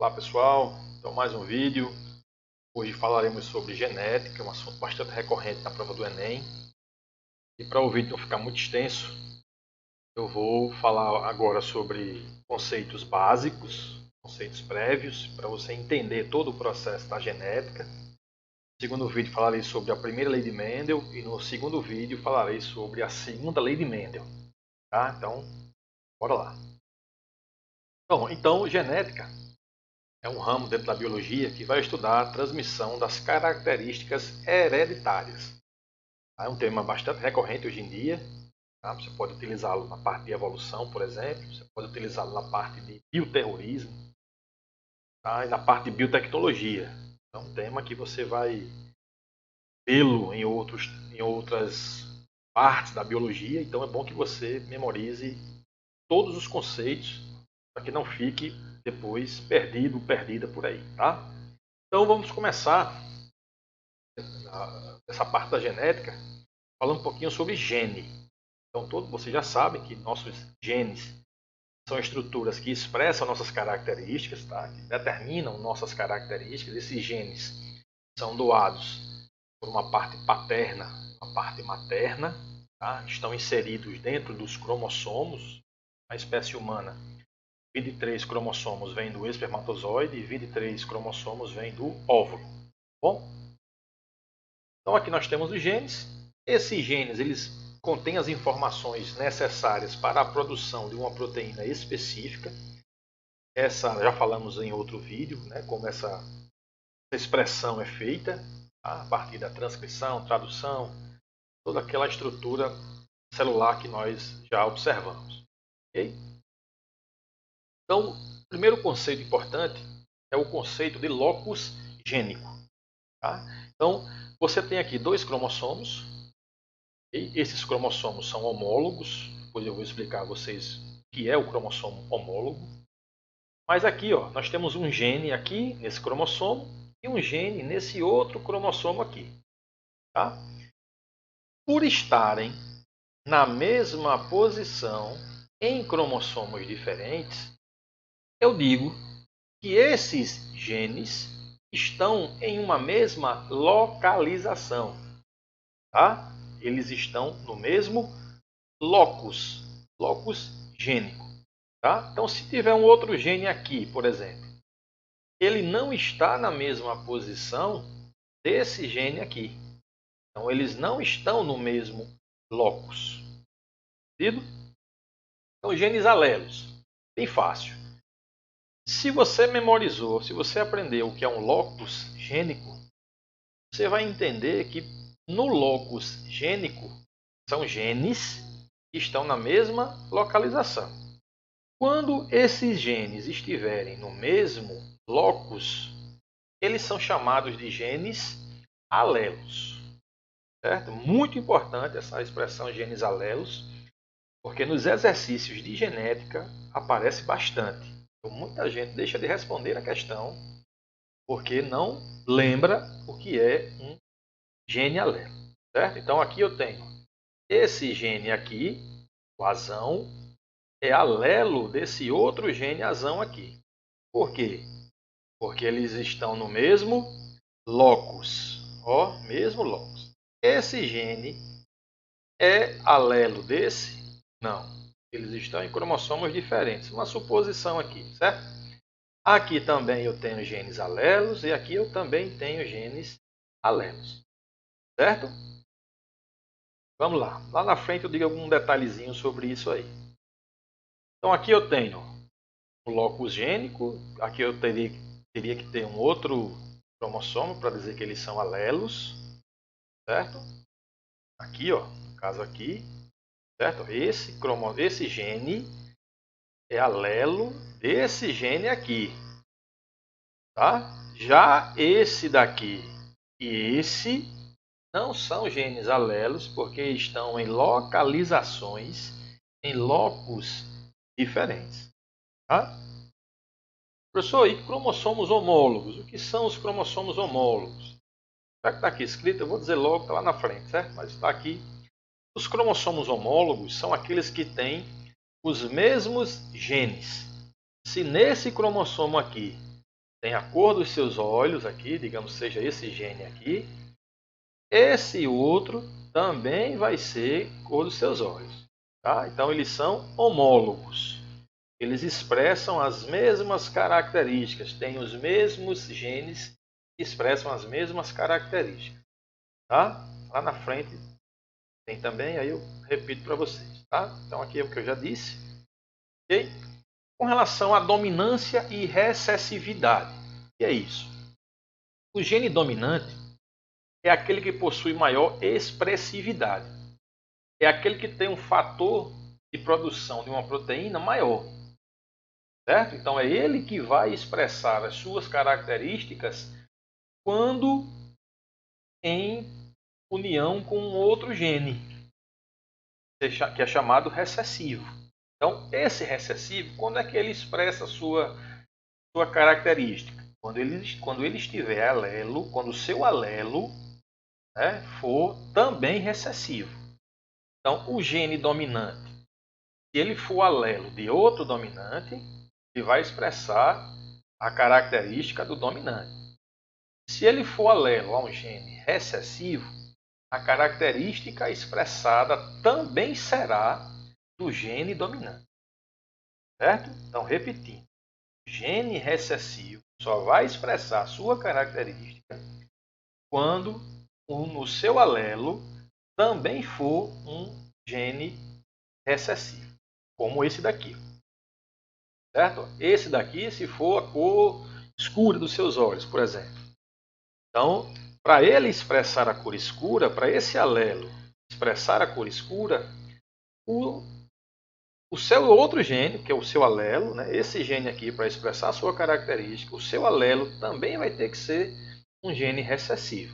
Olá pessoal, então mais um vídeo. Hoje falaremos sobre genética, um assunto bastante recorrente na prova do Enem. E para o vídeo não ficar muito extenso, eu vou falar agora sobre conceitos básicos, conceitos prévios, para você entender todo o processo da genética. No segundo vídeo falarei sobre a primeira lei de Mendel e no segundo vídeo falarei sobre a segunda lei de Mendel. Tá? Então, bora lá. Bom, então genética é um ramo dentro da biologia que vai estudar a transmissão das características hereditárias. É um tema bastante recorrente hoje em dia. Tá? Você pode utilizá-lo na parte de evolução, por exemplo. Você pode utilizá-lo na parte de bioterrorismo, tá? E na parte de biotecnologia. É um tema que você vai vê-lo em outras partes da biologia. Então é bom que você memorize todos os conceitos para que não fique depois perdido ou perdida por aí. Tá? Então vamos começar essa parte da genética falando um pouquinho sobre gene. Então todos vocês já sabem que nossos genes são estruturas que expressam nossas características, tá? Que determinam nossas características. Esses genes são doados por uma parte paterna, uma parte materna, tá? Estão inseridos dentro dos cromossomos. A espécie humana, 23 cromossomos vêm do espermatozoide e 23 cromossomos vêm do óvulo. Bom? Então aqui nós temos os genes. Esses genes eles contêm as informações necessárias para a produção de uma proteína específica. Essa já falamos em outro vídeo, né, como essa expressão é feita, tá? A partir da transcrição, tradução, toda aquela estrutura celular que nós já observamos. Okay? Então, o primeiro conceito importante é o conceito de locus gênico. Tá? Então, você tem aqui dois cromossomos. E esses cromossomos são homólogos. Depois eu vou explicar a vocês o que é o cromossomo homólogo. Mas aqui nós temos um gene aqui nesse cromossomo e um gene nesse outro cromossomo aqui. Tá? Por estarem na mesma posição em cromossomos diferentes, eu digo que esses genes estão em uma mesma localização. Tá? Eles estão no mesmo locus gênico. Tá? Então, se tiver um outro gene aqui, por exemplo, ele não está na mesma posição desse gene aqui. Então, eles não estão no mesmo locus. Entendido? Então, genes alelos. Bem fácil. Se você memorizou, se você aprendeu o que é um locus gênico, você vai entender que no locus gênico são genes que estão na mesma localização. Quando esses genes estiverem no mesmo locus, eles são chamados de genes alelos. Certo? Muito importante essa expressão genes alelos, porque nos exercícios de genética aparece bastante. Então, muita gente deixa de responder a questão porque não lembra o que é um gene alelo. Certo? Então aqui eu tenho esse gene aqui, o azão, é alelo desse outro gene azão aqui. Por quê? Porque eles estão no mesmo locus. Mesmo locus. Esse gene é alelo desse? Não. Eles estão em cromossomos diferentes. Uma suposição aqui, certo? Aqui também eu tenho genes alelos e aqui eu também tenho genes alelos. Certo? Vamos lá. Lá na frente eu digo algum detalhezinho sobre isso aí. Então aqui eu tenho o locus gênico. Aqui eu teria que ter um outro cromossomo para dizer que eles são alelos. Certo? Aqui, no caso aqui, certo? Esse gene é alelo desse gene aqui. Tá? Já esse daqui e esse não são genes alelos porque estão em localizações, em locus diferentes. Tá? Professor, e cromossomos homólogos? O que são os cromossomos homólogos? Já que está aqui escrito, eu vou dizer logo, está lá na frente, certo? Mas está aqui. Os cromossomos homólogos são aqueles que têm os mesmos genes. Se nesse cromossomo aqui tem a cor dos seus olhos aqui, digamos seja esse gene aqui, esse outro também vai ser cor dos seus olhos. Tá? Então eles são homólogos. Eles expressam as mesmas características, têm os mesmos genes que expressam as mesmas características. Tá? Lá na frente tem também, aí eu repito para vocês. Tá? Então aqui é o que eu já disse. Okay? Com relação à dominância e recessividade. O que é isso? O gene dominante é aquele que possui maior expressividade. É aquele que tem um fator de produção de uma proteína maior. Certo? Então é ele que vai expressar as suas características quando em união com um outro gene, que é chamado recessivo. Então esse recessivo, quando é que ele expressa a sua característica? Quando ele estiver alelo, quando o seu alelo, né, for também recessivo. Então o gene dominante, se ele for alelo de outro dominante, ele vai expressar a característica do dominante. Se ele for alelo a um gene recessivo, a característica expressada também será do gene dominante. Certo? Então, repetindo. O gene recessivo só vai expressar a sua característica quando no seu alelo também for um gene recessivo, como esse daqui. Certo? Esse daqui, se for a cor escura dos seus olhos, por exemplo. Então, para ele expressar a cor escura, para esse alelo expressar a cor escura, o seu outro gene, que é o seu alelo, né, esse gene aqui, para expressar a sua característica, o seu alelo também vai ter que ser um gene recessivo.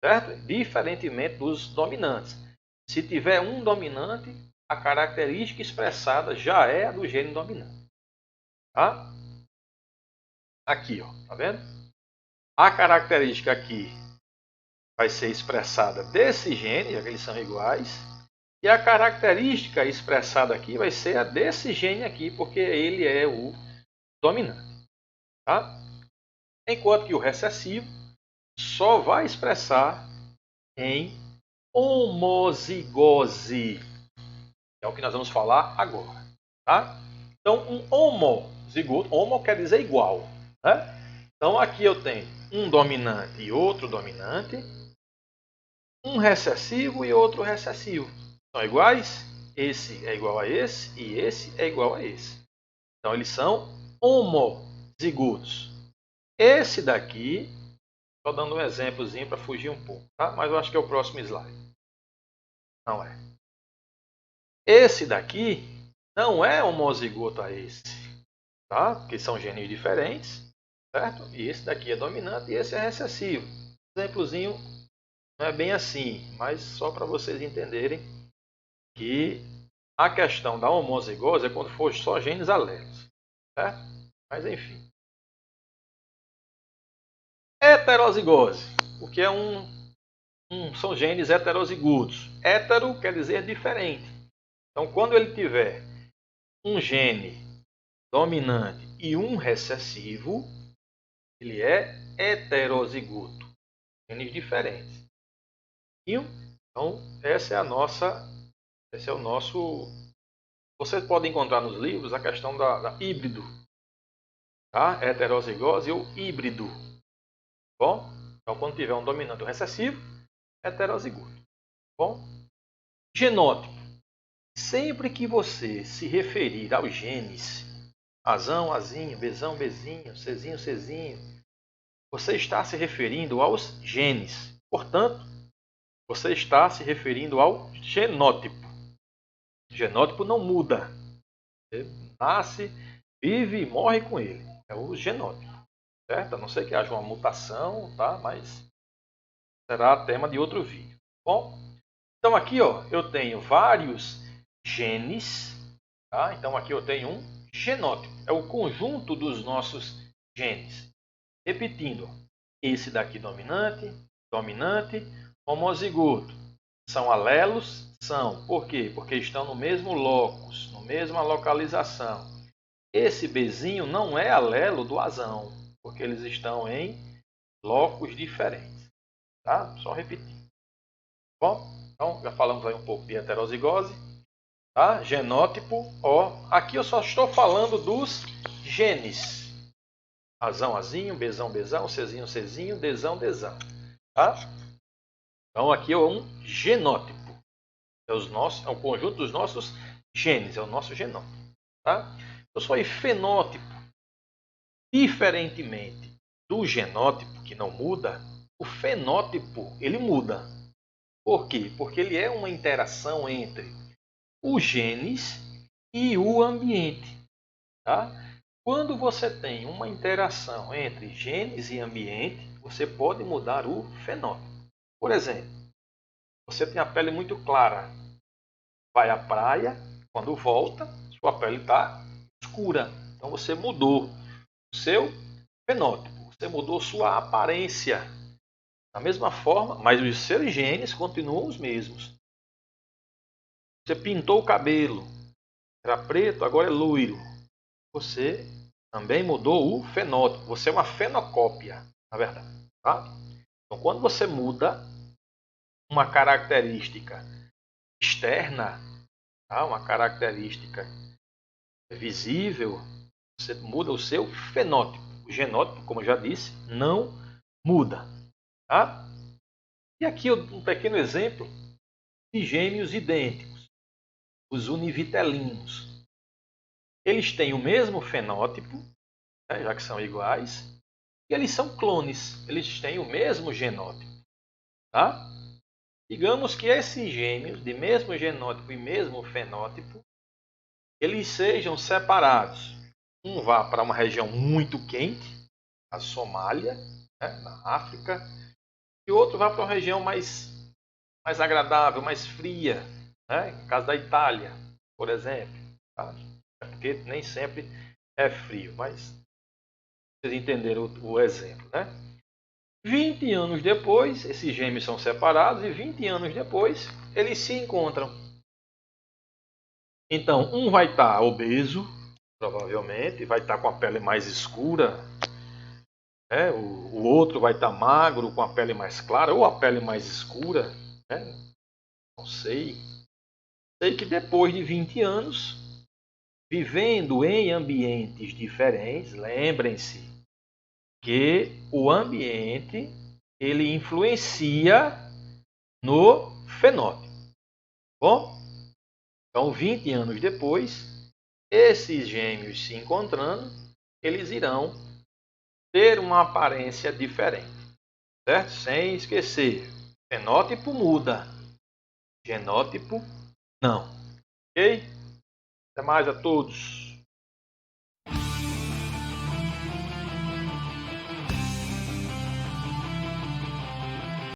Certo? Diferentemente dos dominantes. Se tiver um dominante, a característica expressada já é a do gene dominante. Tá? Aqui, ó, tá vendo? A característica aqui vai ser expressada desse gene, já que eles são iguais. E a característica expressada aqui vai ser a desse gene aqui, porque ele é o dominante. Tá? Enquanto que o recessivo só vai expressar em homozigose. É o que nós vamos falar agora. Tá? Então, um homozigoto, homo quer dizer igual. Né? Então, aqui eu tenho um dominante e outro dominante, um recessivo e outro recessivo. São iguais? Esse é igual a esse e esse é igual a esse. Então, eles são homozigotos. Esse daqui, estou dando um exemplozinho para fugir um pouco, tá? Mas eu acho que é o próximo slide. Não é. Esse daqui não é homozigoto a esse, tá? Porque são genes diferentes, certo? E esse daqui é dominante e esse é recessivo. Exemplozinho não é bem assim, mas só para vocês entenderem que a questão da homozigose é quando for só genes alelos, certo? Mas enfim. Heterozigose, porque são genes heterozigotos. Hetero quer dizer diferente. Então, quando ele tiver um gene dominante e um recessivo, ele é heterozigoto. Genes diferentes. Então, essa é a nossa, esse é o nosso. Você pode encontrar nos livros a questão da híbrido, tá? Heterozigose ou híbrido. Bom, então quando tiver um dominante ou recessivo, heterozigoto. Bom, genótipo. Sempre que você se referir aos genes, Azão, Azinho, Bezão, Bezinho, Cezinho, Cezinho, você está se referindo aos genes. Portanto, você está se referindo ao genótipo. O genótipo não muda. Você nasce, vive e morre com ele. É o genótipo. Certo? A não ser que haja uma mutação, tá? Mas será tema de outro vídeo. Bom, então aqui ó, eu tenho vários genes. Tá? Então aqui eu tenho um genótipo. É o conjunto dos nossos genes. Repetindo, esse daqui dominante, dominante, homozigoto. São alelos? São. Por quê? Porque estão no mesmo locus, na mesma localização. Esse Bzinho não é alelo do Azão, porque eles estão em locos diferentes. Tá? Só repetir. Bom, então já falamos aí um pouco de heterozigose. Tá? Genótipo, ó, aqui eu só estou falando dos genes. Azão, Azinho, Bzão, Bzão, Czinho, Czinho, Dzão, Dzão. Tá? Então aqui é um genótipo. É o conjunto dos nossos genes, é o nosso genótipo. Tá? Eu sou aí fenótipo. Diferentemente do genótipo, que não muda, o fenótipo ele muda. Por quê? Porque ele é uma interação entre os genes e o ambiente. Tá? Quando você tem uma interação entre genes e ambiente, você pode mudar o fenótipo. Por exemplo, você tem a pele muito clara, vai à praia, quando volta, sua pele está escura. Então você mudou o seu fenótipo, você mudou sua aparência. Da mesma forma, mas os seus genes continuam os mesmos. Você pintou o cabelo, era preto, agora é loiro. Você também mudou o fenótipo. Você é uma fenocópia, na verdade. Tá? Então, quando você muda uma característica externa, tá? Uma característica visível, você muda o seu fenótipo. O genótipo, como eu já disse, não muda. Tá? E aqui um pequeno exemplo de gêmeos idênticos, os univitelinos. Eles têm o mesmo fenótipo, né, já que são iguais, e eles são clones, eles têm o mesmo genótipo. Tá? Digamos que esses gêmeos, de mesmo genótipo e mesmo fenótipo, eles sejam separados. Um vá para uma região muito quente, a Somália, né, na África, e o outro vá para uma região mais agradável, mais fria, né, no caso da Itália, por exemplo. Tá? É porque nem sempre é frio, mas vocês entenderam o exemplo. Né? 20 anos depois, esses gêmeos são separados e 20 anos depois eles se encontram. Então, um vai estar obeso, provavelmente, vai estar com a pele mais escura, né? O outro vai estar magro, com a pele mais clara ou a pele mais escura. Né? Não sei. Sei que depois de 20 anos, vivendo em ambientes diferentes, lembrem-se que o ambiente ele influencia no fenótipo. Bom, então 20 anos depois, esses gêmeos se encontrando, eles irão ter uma aparência diferente, certo? Sem esquecer, fenótipo muda, genótipo não. Ok? Até mais a todos.